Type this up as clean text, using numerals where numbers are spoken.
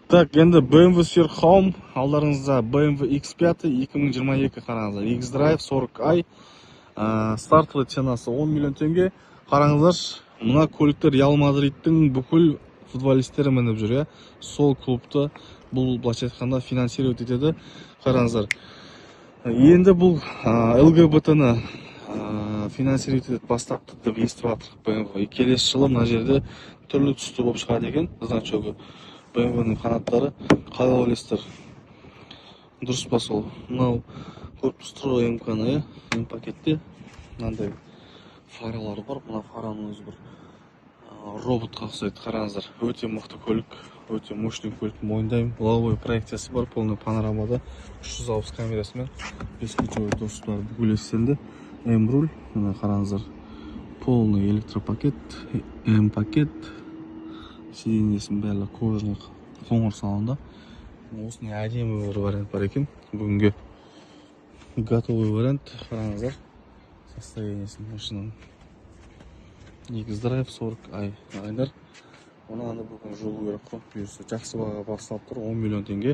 Так, енді BMW Sphere Home, алдарыңызда BMW X5 2022 қараңыздар. X-Drive 40i, стартовый ценасы 10 миллион теңге. Қараңыздар, мына көліктер Реал Мадридтің бүкіл футболистері мініп жүр, сол клубты бұл былайша айтқанда финансировать етеді. Қараңыздар. Енді бұл ЛГБТ-ні финансировать етіп бастапты деп естіп жатырмық BMW. Келесі жылы мына жерде түрлі түсті болып шығады екен, значогы. BMW-ның қанаттары қалай ойлайсыздар? Дұрыс па сол? Мынау корпустағы МК-ны, М-пакетте мынандай фаралары бар. Мына фараның өзі бір роботқа ұқсайды. Қараңыздар, өте мықты көлік, өте мощный көлік, мойындаймын. Лобовой проекциясы бар, полный панорамада 360 камерасымен бесключевой доступ бар. Бүкіл есілді М-руль, мына қараңыздар, полный электропакет, М-пакет. Сиденьесінің бәрі кожаный қоңыр салонда. Осындай әдемі бір вариант бар екен. Бүгінге готовый вариант. Қараңыздар, состояниесін машинаның. X-Drive 40i айдар. Оны бүгін жолу керек қой. Бұйырса жақсы бағаға басталып тұр, 10 миллион теңге.